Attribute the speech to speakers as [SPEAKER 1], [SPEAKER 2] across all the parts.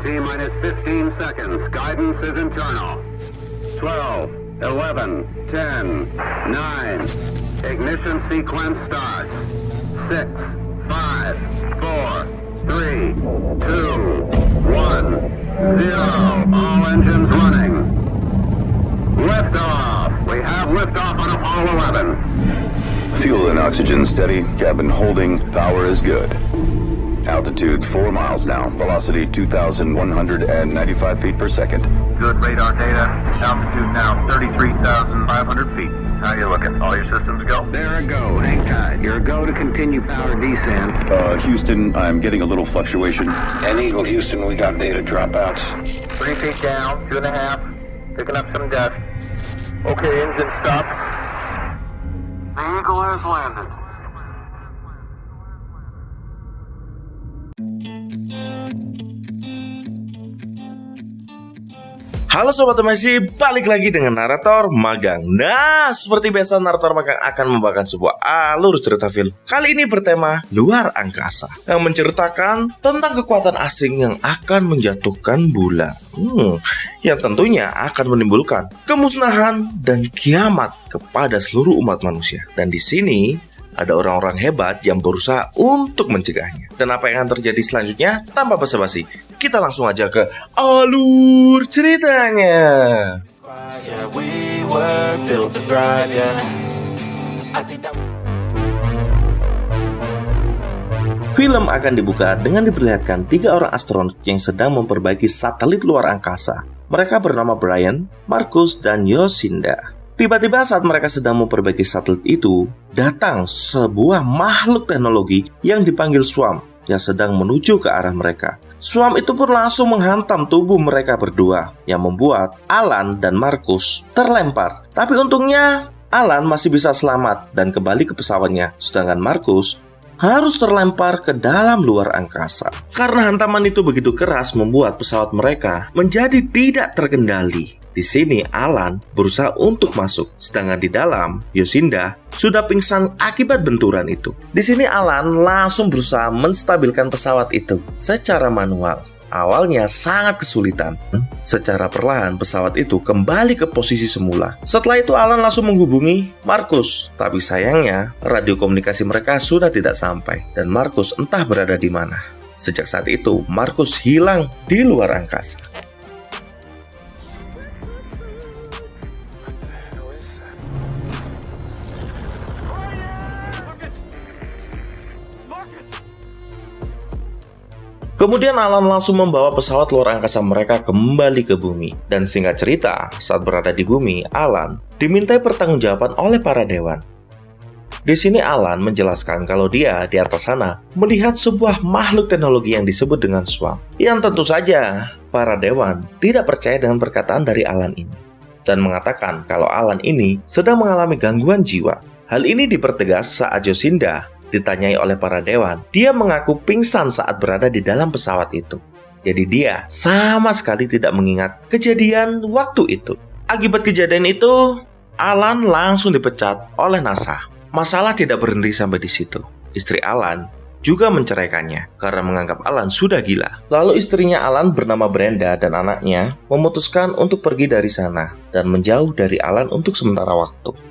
[SPEAKER 1] T-minus 15 seconds. Guidance is internal. 12, 11, 10, 9. Ignition sequence starts. 6, 5, 4, 3, 2, 1, 0. All engines running. Liftoff. We have liftoff on Apollo 11.
[SPEAKER 2] Fuel and oxygen steady. Cabin holding. Power is good. Altitude 4 miles now. Velocity 2,195 feet per second.
[SPEAKER 3] Good radar data. Altitude now 33,500 feet. How you looking? All your systems go?
[SPEAKER 1] They're a go. Hang tight. You're a go to continue power descent.
[SPEAKER 2] Houston, I'm getting a little fluctuation.
[SPEAKER 4] And Eagle, Houston, we got data dropouts.
[SPEAKER 3] 3 feet down, 2.5. Picking up some dust. Okay, engine stop.
[SPEAKER 1] The Eagle has landed.
[SPEAKER 5] Halo Sobat MSI, balik lagi dengan narator magang. Nah, seperti biasa narator magang akan membawakan sebuah alur cerita film. Kali ini bertema luar angkasa, yang menceritakan tentang kekuatan asing yang akan menjatuhkan bulan. Yang tentunya akan menimbulkan kemusnahan dan kiamat kepada seluruh umat manusia. Dan di sini ada orang-orang hebat yang berusaha untuk mencegahnya. Dan apa yang akan terjadi selanjutnya? Tanpa basa-basi, kita langsung aja ke alur ceritanya. Film akan dibuka dengan diperlihatkan 3 orang astronot yang sedang memperbaiki satelit luar angkasa. Mereka bernama Brian, Marcus, dan Yosinda. Tiba-tiba saat mereka sedang memperbaiki satelit itu, datang sebuah makhluk teknologi yang dipanggil Swarm yang sedang menuju ke arah mereka. Swarm itu pun langsung menghantam tubuh mereka berdua, yang membuat Alan dan Marcus terlempar. Tapi untungnya Alan masih bisa selamat dan kembali ke pesawatnya, sedangkan Marcus harus terlempar ke dalam luar angkasa. Karena hantaman itu begitu keras membuat pesawat mereka menjadi tidak terkendali. Di sini Alan berusaha untuk masuk, sedangkan di dalam Yosinda sudah pingsan akibat benturan itu. Di sini Alan langsung berusaha menstabilkan pesawat itu secara manual. Awalnya sangat kesulitan. Secara perlahan pesawat itu kembali ke posisi semula. Setelah itu Alan langsung menghubungi Marcus, tapi sayangnya radio komunikasi mereka sudah tidak sampai dan Marcus entah berada di mana. Sejak saat itu Marcus hilang di luar angkasa. Kemudian Alan langsung membawa pesawat luar angkasa mereka kembali ke bumi. Dan singkat cerita, saat berada di bumi, Alan dimintai pertanggungjawaban oleh para dewan. Di sini Alan menjelaskan kalau dia di atas sana melihat sebuah makhluk teknologi yang disebut dengan Swarm. Yang tentu saja para dewan tidak percaya dengan perkataan dari Alan ini dan mengatakan kalau Alan ini sedang mengalami gangguan jiwa. Hal ini dipertegas saat Yosinda ditanyai oleh para dewan. Dia mengaku pingsan saat berada di dalam pesawat itu. Jadi dia sama sekali tidak mengingat kejadian waktu itu. Akibat kejadian itu, Alan langsung dipecat oleh NASA. Masalah tidak berhenti sampai di situ. Istri Alan juga menceraikannya karena menganggap Alan sudah gila. Lalu istrinya Alan bernama Brenda dan anaknya memutuskan untuk pergi dari sana dan menjauh dari Alan untuk sementara waktu.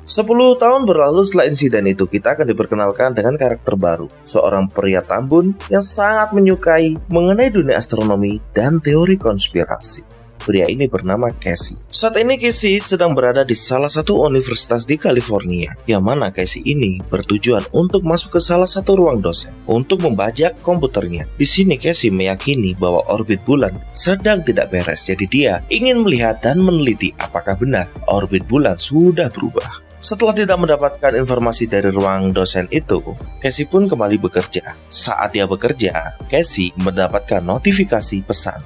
[SPEAKER 5] 10 tahun berlalu setelah insiden itu, kita akan diperkenalkan dengan karakter baru, seorang pria tambun yang sangat menyukai mengenai dunia astronomi dan teori konspirasi. Pria ini bernama Casey. Saat ini Casey sedang berada di salah satu universitas di California, yang mana Casey ini bertujuan untuk masuk ke salah satu ruang dosen untuk membajak komputernya. Di sini Casey meyakini bahwa orbit bulan sedang tidak beres, jadi dia ingin melihat dan meneliti apakah benar orbit bulan sudah berubah. Setelah tidak mendapatkan informasi dari ruang dosen itu, Casey pun kembali bekerja. Saat dia bekerja, Casey mendapatkan notifikasi pesan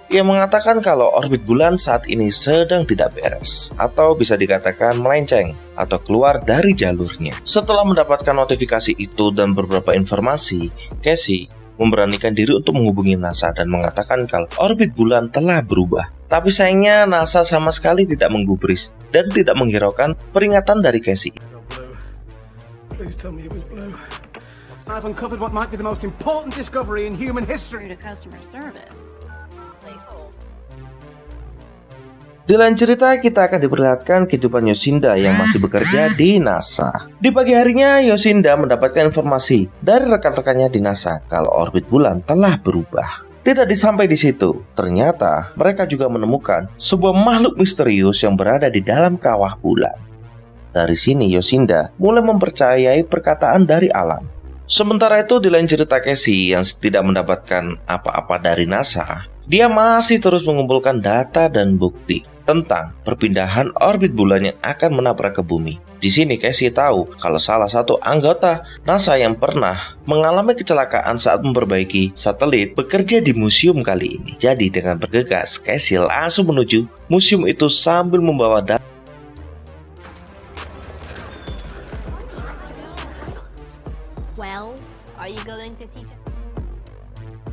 [SPEAKER 5] yang mengatakan kalau orbit bulan saat ini sedang tidak beres, atau bisa dikatakan melenceng atau keluar dari jalurnya. Setelah mendapatkan notifikasi itu dan beberapa informasi, Casey memberanikan diri untuk menghubungi NASA dan mengatakan kalau orbit bulan telah berubah. Tapi sayangnya NASA sama sekali tidak menggubris dan tidak menghiraukan peringatan dari Casey.
[SPEAKER 6] Please tell me it was blue. I've uncovered what might be the most important discovery in human history.
[SPEAKER 7] To customer service. Please hold.
[SPEAKER 5] Di lain cerita, kita akan diperlihatkan kehidupan Yosinda yang masih bekerja di NASA. Di pagi harinya, Yosinda mendapatkan informasi dari rekan-rekannya di NASA kalau orbit bulan telah berubah. Tidak sampai di situ, ternyata mereka juga menemukan sebuah makhluk misterius yang berada di dalam kawah bulan. Dari sini, Yosinda mulai mempercayai perkataan dari Alan. Sementara itu, di lain cerita, Casey yang tidak mendapatkan apa-apa dari NASA, dia masih terus mengumpulkan data dan bukti tentang perpindahan orbit bulan yang akan menabrak ke bumi. Di sini Casey tahu kalau salah satu anggota NASA yang pernah mengalami kecelakaan saat memperbaiki satelit bekerja di museum kali ini. Jadi dengan bergegas, Casey langsung menuju museum itu sambil membawa data.
[SPEAKER 7] Well, are you going to teach us?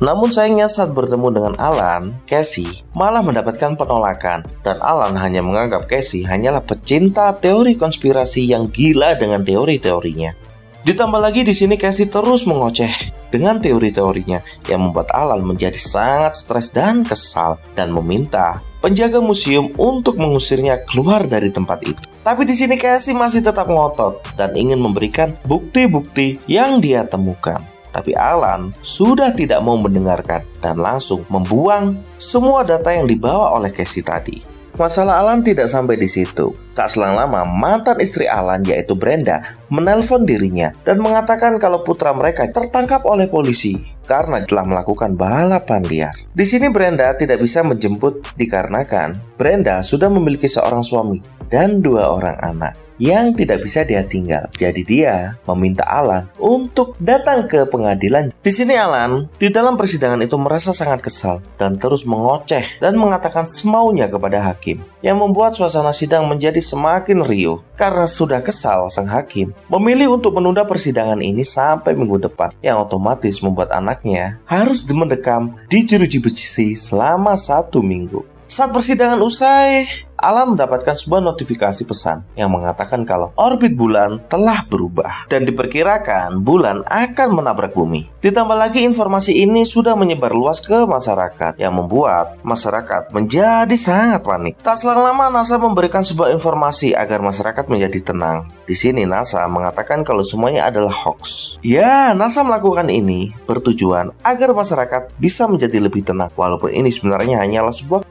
[SPEAKER 5] Namun sayangnya saat bertemu dengan Alan, Casey malah mendapatkan penolakan dan Alan hanya menganggap Casey hanyalah pecinta teori konspirasi yang gila dengan teori-teorinya. Ditambah lagi di sini Casey terus mengoceh dengan teori-teorinya yang membuat Alan menjadi sangat stres dan kesal dan meminta penjaga museum untuk mengusirnya keluar dari tempat itu. Tapi di sini Casey masih tetap ngotot dan ingin memberikan bukti-bukti yang dia temukan. Tapi Alan sudah tidak mau mendengarkan dan langsung membuang semua data yang dibawa oleh Casey tadi. Masalah Alan tidak sampai di situ. Tak selang lama, mantan istri Alan yaitu Brenda menelpon dirinya dan mengatakan kalau putra mereka tertangkap oleh polisi karena telah melakukan balapan liar. Di sini Brenda tidak bisa menjemput dikarenakan Brenda sudah memiliki seorang suami dan 2 orang anak yang tidak bisa dia tinggal. Jadi dia meminta Alan untuk datang ke pengadilan. Di sini Alan di dalam persidangan itu merasa sangat kesal dan terus mengoceh dan mengatakan semaunya kepada hakim, yang membuat suasana sidang menjadi semakin riuh. Karena sudah kesal, sang hakim memilih untuk menunda persidangan ini sampai minggu depan, yang otomatis membuat anaknya harus mendekam di jeruji besi selama 1 minggu. Saat persidangan usai, Alan mendapatkan sebuah notifikasi pesan yang mengatakan kalau orbit bulan telah berubah dan diperkirakan bulan akan menabrak bumi. Ditambah lagi informasi ini sudah menyebar luas ke masyarakat yang membuat masyarakat menjadi sangat panik. Tak selang lama NASA memberikan sebuah informasi agar masyarakat menjadi tenang. Di sini NASA mengatakan kalau semuanya adalah hoax. Ya, NASA melakukan ini bertujuan agar masyarakat bisa menjadi lebih tenang, walaupun ini sebenarnya hanyalah sebuah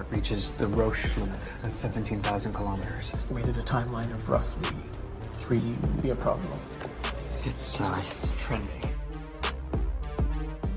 [SPEAKER 6] Reaches the Roche limit at 17,000 kilometers. Estimated a timeline of roughly 3 would be a problem. It's trending.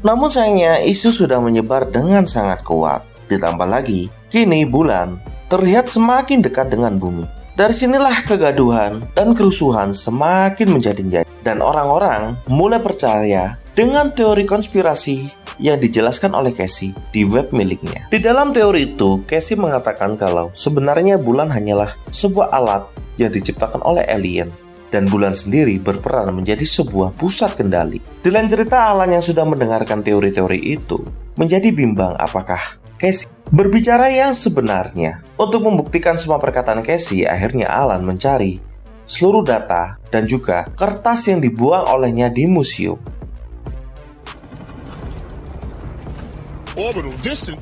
[SPEAKER 5] Namun sayangnya isu sudah menyebar dengan sangat kuat. Ditambah lagi, kini bulan terlihat semakin dekat dengan bumi. Dari sinilah kegaduhan dan kerusuhan semakin menjadi-jadi, dan orang-orang mulai percaya dengan teori konspirasi yang dijelaskan oleh Casey di web miliknya. Di dalam teori itu, Casey mengatakan kalau sebenarnya bulan hanyalah sebuah alat yang diciptakan oleh alien, dan bulan sendiri berperan menjadi sebuah pusat kendali. Di lain cerita, Alan yang sudah mendengarkan teori-teori itu menjadi bimbang apakah Casey berbicara yang sebenarnya. Untuk membuktikan semua perkataan Casey, akhirnya Alan mencari seluruh data dan juga kertas yang dibuang olehnya di museum.
[SPEAKER 8] Orbital distance.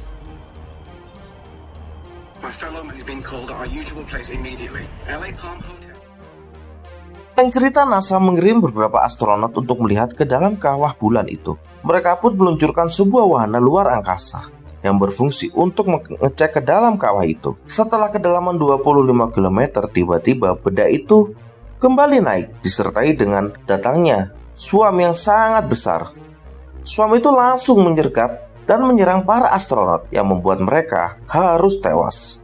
[SPEAKER 9] My fellow has been called our usual place immediately. LA Palm Hotel.
[SPEAKER 5] Yang cerita NASA mengirim beberapa astronot untuk melihat ke dalam kawah bulan itu. Mereka pun meluncurkan sebuah wahana luar angkasa yang berfungsi untuk mengecek ke dalam kawah itu. Setelah kedalaman 25 km, tiba-tiba benda itu kembali naik disertai dengan datangnya suam yang sangat besar. Suam itu langsung menyergap dan menyerang para astronot yang membuat mereka harus tewas.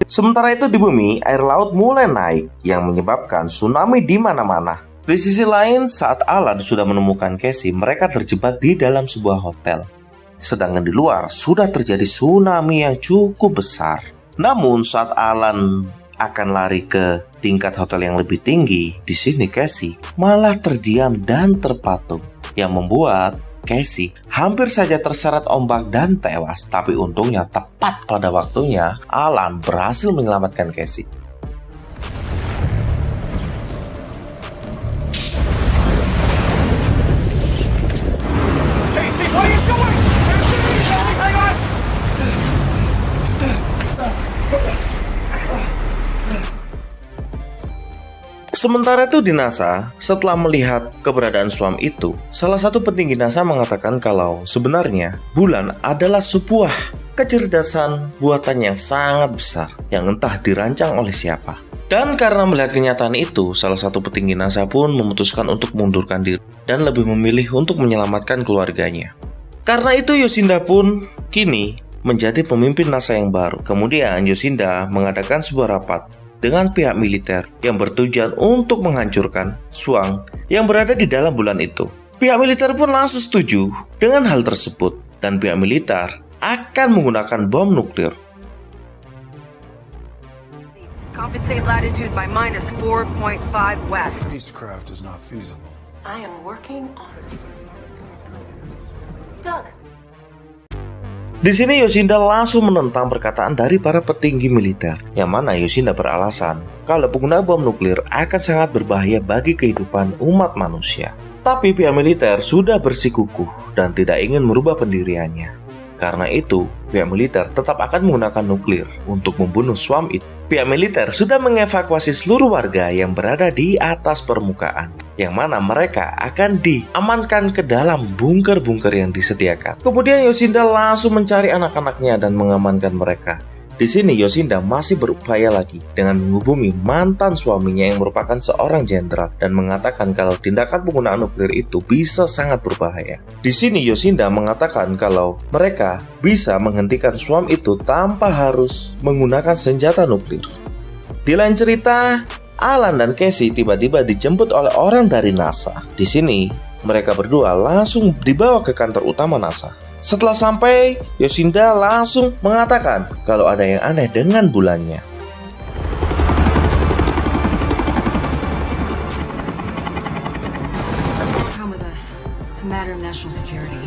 [SPEAKER 5] Sementara itu di bumi, air laut mulai naik yang menyebabkan tsunami di mana-mana. Di sisi lain, saat Alan sudah menemukan Casey, mereka terjebak di dalam sebuah hotel. Sedangkan di luar sudah terjadi tsunami yang cukup besar. Namun saat Alan akan lari ke tingkat hotel yang lebih tinggi, di sini Casey malah terdiam dan terpatung. yang membuat Casey hampir saja terseret ombak dan tewas. Tapi untungnya tepat pada waktunya, Alan berhasil menyelamatkan Casey. Sementara itu di NASA, setelah melihat keberadaan Swarm itu, salah satu petinggi NASA mengatakan kalau sebenarnya bulan adalah sebuah kecerdasan buatan yang sangat besar yang entah dirancang oleh siapa. Dan karena melihat kenyataan itu, salah satu petinggi NASA pun memutuskan untuk mengundurkan diri dan lebih memilih untuk menyelamatkan keluarganya. Karena itu Yosinda pun kini menjadi pemimpin NASA yang baru. Kemudian Yosinda mengadakan sebuah rapat dengan pihak militer yang bertujuan untuk menghancurkan Swarm yang berada di dalam bulan itu. Pihak militer pun langsung setuju dengan hal tersebut dan pihak militer akan menggunakan bom nuklir.
[SPEAKER 8] Compensate latitude by minus 4.5 west.
[SPEAKER 6] Spacecraft is not feasible.
[SPEAKER 8] I am working on it. Doug.
[SPEAKER 5] Di sini Yosinda langsung menentang perkataan dari para petinggi militer, yang mana Yosinda beralasan kalau penggunaan bom nuklir akan sangat berbahaya bagi kehidupan umat manusia. Tapi pihak militer sudah bersikukuh dan tidak ingin merubah pendiriannya. Karena itu, pihak militer tetap akan menggunakan nuklir untuk membunuh Swarm itu. Pihak militer sudah mengevakuasi seluruh warga yang berada di atas permukaan, yang mana mereka akan diamankan ke dalam bunker-bunker yang disediakan. Kemudian Yosinda langsung mencari anak-anaknya dan mengamankan mereka. Di sini Yosinda masih berupaya lagi dengan menghubungi mantan suaminya yang merupakan seorang jenderal dan mengatakan kalau tindakan penggunaan nuklir itu bisa sangat berbahaya. Di sini Yosinda mengatakan kalau mereka bisa menghentikan Swarm itu tanpa harus menggunakan senjata nuklir. Di lain cerita, Alan dan Casey tiba-tiba dijemput oleh orang dari NASA. Di sini mereka berdua langsung dibawa ke kantor utama NASA. Setelah sampai, Yosinda langsung mengatakan kalau ada yang aneh dengan bulannya.
[SPEAKER 8] Come with us. It's a matter of national security.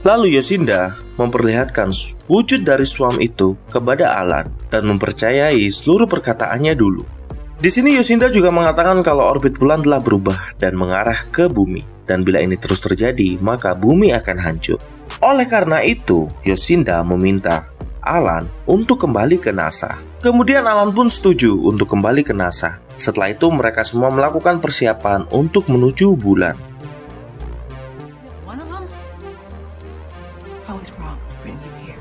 [SPEAKER 5] Lalu Yosinda memperlihatkan wujud dari Swarm itu kepada Alan dan mempercayai seluruh perkataannya dulu. Di sini Yosinda juga mengatakan kalau orbit bulan telah berubah dan mengarah ke bumi. Dan bila ini terus terjadi, maka bumi akan hancur. Oleh karena itu, Yosinda meminta Alan untuk kembali ke NASA. Kemudian Alan pun setuju untuk kembali ke NASA. Setelah itu mereka semua melakukan persiapan untuk menuju bulan.
[SPEAKER 8] One of them? I was wrong to bring you here.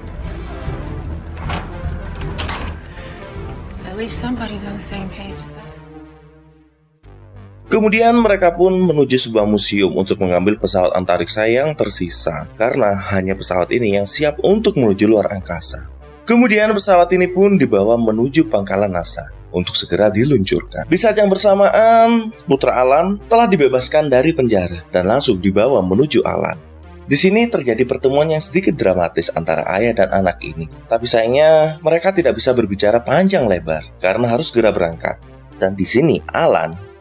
[SPEAKER 8] At least somebody's on the same page as us.
[SPEAKER 5] Kemudian mereka pun menuju sebuah museum untuk mengambil pesawat antariksa yang tersisa, karena hanya pesawat ini yang siap untuk menuju luar angkasa. Kemudian pesawat ini pun dibawa menuju pangkalan NASA untuk segera diluncurkan. Di saat yang bersamaan, putra Alan telah dibebaskan dari penjara dan langsung dibawa menuju Alan. Di sini terjadi pertemuan yang sedikit dramatis antara ayah dan anak ini. Tapi sayangnya mereka tidak bisa berbicara panjang lebar karena harus segera berangkat. Dan di sini Alan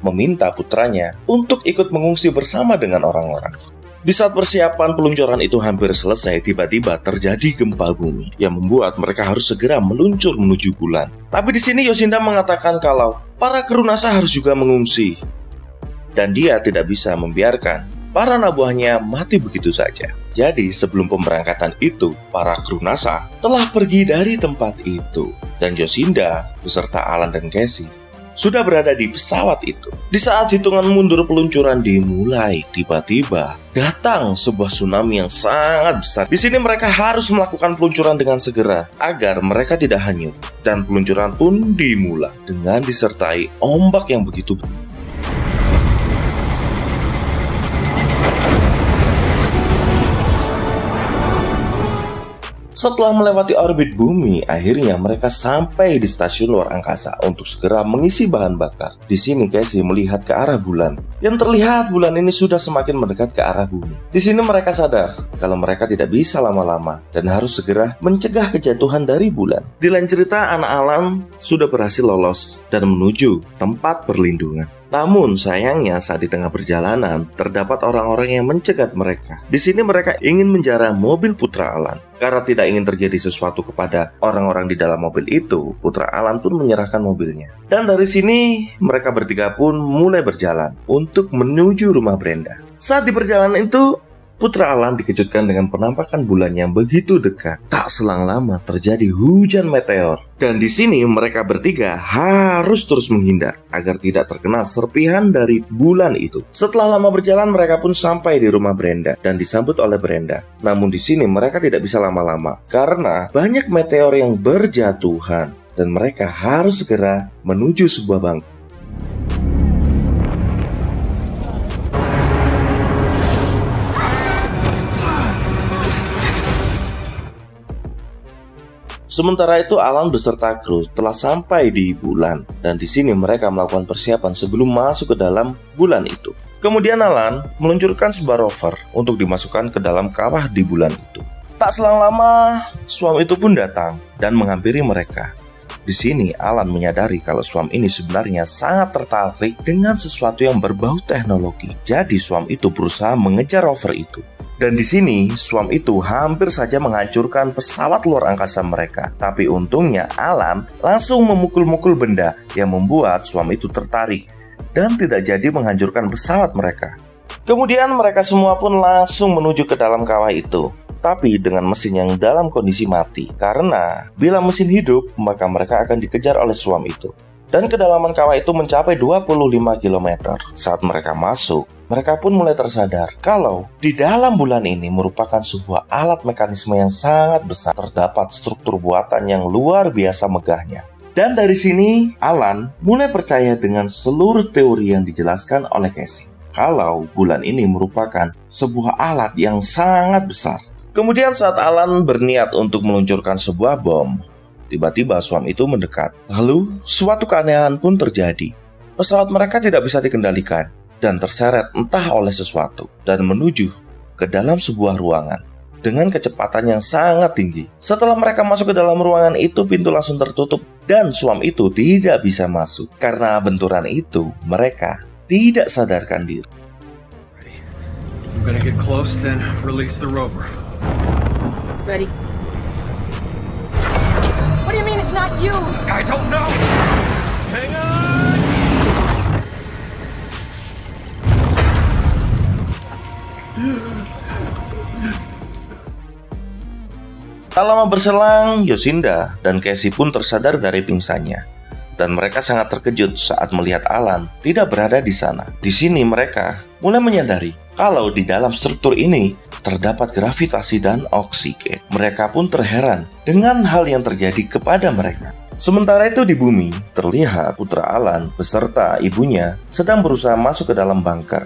[SPEAKER 5] meminta putranya untuk ikut mengungsi bersama dengan orang-orang. Di saat persiapan peluncuran itu hampir selesai, tiba-tiba terjadi gempa bumi yang membuat mereka harus segera meluncur menuju bulan. Tapi di sini Yosinda mengatakan kalau para kru NASA harus juga mengungsi dan dia tidak bisa membiarkan para anak buahnya mati begitu saja. Jadi sebelum pemberangkatan itu, para kru NASA telah pergi dari tempat itu dan Yosinda beserta Alan dan Casey sudah berada di pesawat itu. Di saat hitungan mundur peluncuran dimulai, tiba-tiba datang sebuah tsunami yang sangat besar. Di sini mereka harus melakukan peluncuran dengan segera agar mereka tidak hanyut. Dan peluncuran pun dimulai dengan disertai ombak yang begitu besar. Setelah melewati orbit bumi, akhirnya mereka sampai di stasiun luar angkasa untuk segera mengisi bahan bakar. Di sini Casey melihat ke arah bulan, yang terlihat bulan ini sudah semakin mendekat ke arah bumi. Di sini mereka sadar kalau mereka tidak bisa lama-lama dan harus segera mencegah kejatuhan dari bulan. Di lain cerita, anak Alan sudah berhasil lolos dan menuju tempat perlindungan. Namun sayangnya saat di tengah perjalanan terdapat orang-orang yang mencegat mereka. Di sini mereka ingin menjarah mobil Putra Alan. Karena tidak ingin terjadi sesuatu kepada orang-orang di dalam mobil itu, Putra Alan pun menyerahkan mobilnya. Dan dari sini mereka bertiga pun mulai berjalan untuk menuju rumah Brenda. Saat di perjalanan itu, Putra Alan dikejutkan dengan penampakan bulan yang begitu dekat. Tak selang lama terjadi hujan meteor. Dan di sini mereka bertiga harus terus menghindar agar tidak terkena serpihan dari bulan itu. Setelah lama berjalan, mereka pun sampai di rumah Brenda dan disambut oleh Brenda. Namun di sini mereka tidak bisa lama-lama karena banyak meteor yang berjatuhan dan mereka harus segera menuju sebuah bangku. Sementara itu Alan beserta kru telah sampai di bulan dan di sini mereka melakukan persiapan sebelum masuk ke dalam bulan itu. Kemudian Alan meluncurkan sebuah rover untuk dimasukkan ke dalam kawah di bulan itu. Tak selang lama, Swarm itu pun datang dan menghampiri mereka. Di sini Alan menyadari kalau Swarm ini sebenarnya sangat tertarik dengan sesuatu yang berbau teknologi. Jadi Swarm itu berusaha mengejar rover itu. Dan di sini, Swarm itu hampir saja menghancurkan pesawat luar angkasa mereka. Tapi untungnya, Alan langsung memukul-mukul benda yang membuat Swarm itu tertarik dan tidak jadi menghancurkan pesawat mereka. Kemudian mereka semua pun langsung menuju ke dalam kawah itu. Tapi dengan mesin yang dalam kondisi mati. Karena bila mesin hidup, maka mereka akan dikejar oleh Swarm itu. Dan kedalaman kawah itu mencapai 25 km. Saat mereka masuk, mereka pun mulai tersadar kalau di dalam bulan ini merupakan sebuah alat mekanisme yang sangat besar. Terdapat struktur buatan yang luar biasa megahnya. Dan dari sini, Alan mulai percaya dengan seluruh teori yang dijelaskan oleh Casey. Kalau bulan ini merupakan sebuah alat yang sangat besar. Kemudian saat Alan berniat untuk meluncurkan sebuah bom, tiba-tiba Swarm itu mendekat. Lalu, suatu keanehan pun terjadi. Pesawat mereka tidak bisa dikendalikan dan terseret entah oleh sesuatu dan menuju ke dalam sebuah ruangan dengan kecepatan yang sangat tinggi. Setelah mereka masuk ke dalam ruangan itu, pintu langsung tertutup dan Swarm itu tidak bisa masuk. Karena benturan itu, mereka tidak sadarkan diri.
[SPEAKER 9] I'm gonna get close, then release the rover.
[SPEAKER 8] Ready? What do you mean it's not you?
[SPEAKER 9] I don't know! Hang on!
[SPEAKER 5] Tak lama berselang, Yosinda dan Casey pun tersadar dari pingsannya. Dan mereka sangat terkejut saat melihat Alan tidak berada di sana. Di sini mereka mulai menyadari kalau di dalam struktur ini terdapat gravitasi dan oksigen. Mereka pun terheran dengan hal yang terjadi kepada mereka. Sementara itu di bumi, terlihat Putra Alan beserta ibunya sedang berusaha masuk ke dalam bunker.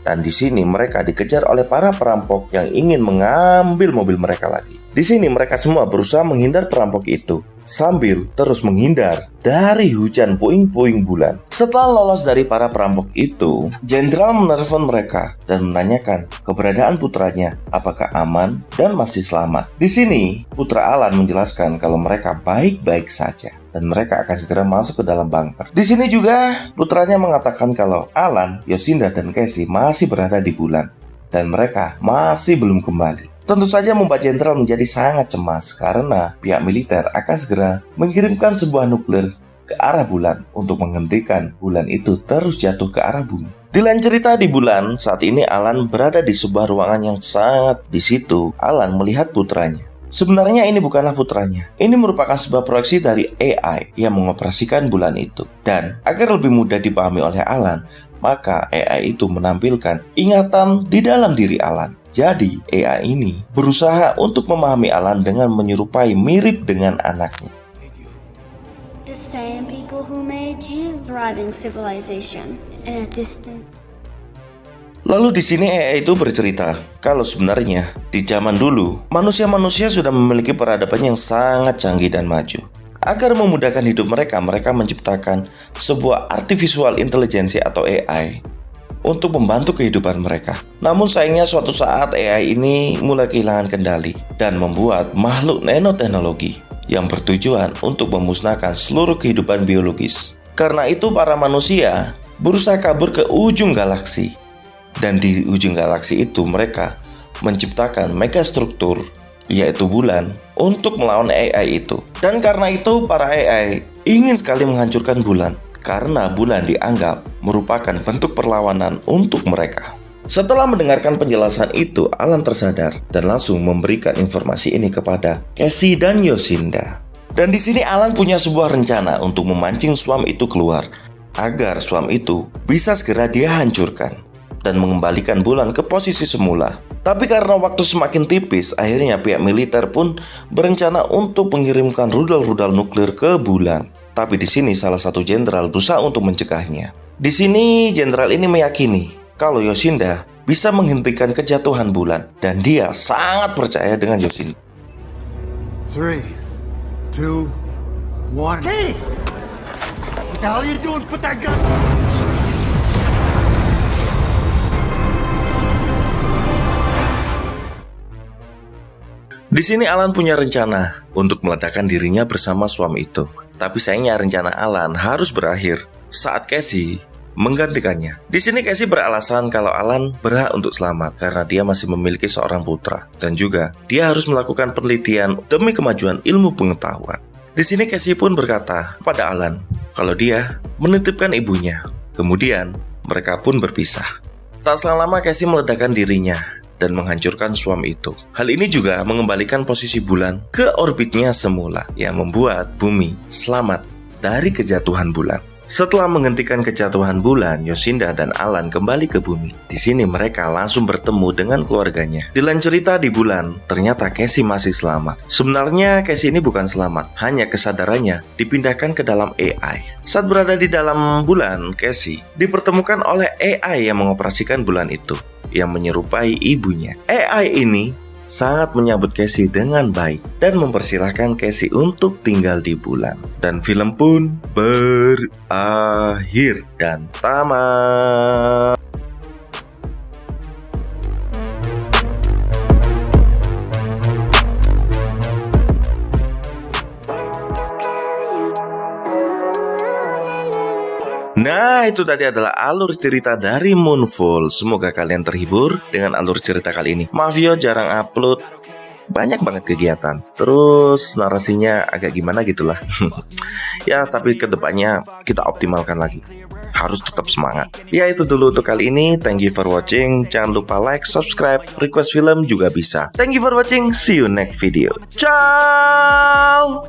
[SPEAKER 5] Dan di sini mereka dikejar oleh para perampok yang ingin mengambil mobil mereka lagi. Di sini mereka semua berusaha menghindar perampok itu sambil terus menghindar dari hujan puing-puing bulan. Setelah lolos dari para perampok itu, Jenderal menelepon mereka dan menanyakan keberadaan putranya apakah aman dan masih selamat. Di sini, Putra Alan menjelaskan kalau mereka baik-baik saja dan mereka akan segera masuk ke dalam bunker. Di sini juga, putranya mengatakan kalau Alan, Yosinda, dan Casey masih berada di bulan dan mereka masih belum kembali. Tentu saja membuat Jenderal menjadi sangat cemas karena pihak militer akan segera mengirimkan sebuah nuklir ke arah bulan untuk menghentikan bulan itu terus jatuh ke arah bumi. Di lain cerita di bulan, saat ini Alan berada di sebuah ruangan yang sangat. Di situ, Alan melihat putranya. Sebenarnya ini bukanlah putranya. Ini merupakan sebuah proyeksi dari AI yang mengoperasikan bulan itu. Dan agar lebih mudah dipahami oleh Alan, maka AI itu menampilkan ingatan di dalam diri Alan. Jadi, AI ini berusaha untuk memahami Alan dengan menyerupai mirip dengan anaknya.
[SPEAKER 7] The same people who made you thriving civilization in a distant.
[SPEAKER 5] Lalu di sini AI itu bercerita kalau sebenarnya di zaman dulu manusia-manusia sudah memiliki peradaban yang sangat canggih dan maju. Agar memudahkan hidup mereka, mereka menciptakan sebuah artificial intelligence atau AI untuk membantu kehidupan mereka. Namun sayangnya suatu saat AI ini mulai kehilangan kendali dan membuat makhluk nanoteknologi yang bertujuan untuk memusnahkan seluruh kehidupan biologis. Karena itu para manusia berusaha kabur ke ujung galaksi. Dan di ujung galaksi itu mereka menciptakan megastruktur, yaitu bulan, untuk melawan AI itu. Dan karena itu para AI ingin sekali menghancurkan bulan, karena bulan dianggap merupakan bentuk perlawanan untuk mereka. Setelah mendengarkan penjelasan itu, Alan tersadar dan langsung memberikan informasi ini kepada Casey dan Yosinda. Dan di sini Alan punya sebuah rencana untuk memancing Swarm itu keluar, agar Swarm itu bisa segera dia hancurkan dan mengembalikan bulan ke posisi semula. Tapi karena waktu semakin tipis, akhirnya pihak militer pun berencana untuk mengirimkan rudal-rudal nuklir ke bulan. Tapi di sini salah satu jenderal berusaha untuk mencegahnya. Di sini jenderal ini meyakini kalau Yosinda bisa menghentikan kejatuhan bulan, dan dia sangat percaya dengan Yosinda.
[SPEAKER 9] 3, 2, 1. Hey! What the hell are you doing? Put that gun!
[SPEAKER 5] Di sini Alan punya rencana untuk meledakkan dirinya bersama Swarm itu. Tapi sayangnya rencana Alan harus berakhir saat Casey menggantikannya. Di sini Casey beralasan kalau Alan berhak untuk selamat karena dia masih memiliki seorang putra, dan juga dia harus melakukan penelitian demi kemajuan ilmu pengetahuan. Di sini Casey pun berkata kepada Alan kalau dia menitipkan ibunya. Kemudian mereka pun berpisah. Tak selang lama Casey meledakkan dirinya dan menghancurkan Swarm itu. Hal ini juga mengembalikan posisi bulan ke orbitnya semula, yang membuat bumi selamat dari kejatuhan bulan. Setelah menghentikan kejatuhan bulan, Yosinda dan Alan kembali ke bumi. Di sini mereka langsung bertemu dengan keluarganya. Di lain cerita di bulan, ternyata Casey masih selamat. Sebenarnya Casey ini bukan selamat, hanya kesadarannya dipindahkan ke dalam AI. Saat berada di dalam bulan, Casey dipertemukan oleh AI yang mengoperasikan bulan itu, yang menyerupai ibunya. AI ini sangat menyambut Casey dengan baik dan mempersilahkan Casey untuk tinggal di bulan. Dan film pun berakhir dan tamat. Nah, itu tadi adalah alur cerita dari Moonfall. Semoga kalian terhibur dengan alur cerita kali ini. Maaf yo, jarang upload, banyak banget kegiatan. Terus narasinya agak gimana gitulah. Ya, tapi kedepannya kita optimalkan lagi. Harus tetap semangat. Ya, itu dulu untuk kali ini. Thank you for watching. Jangan lupa like, subscribe, request film juga bisa. Thank you for watching. See you next video. Ciao.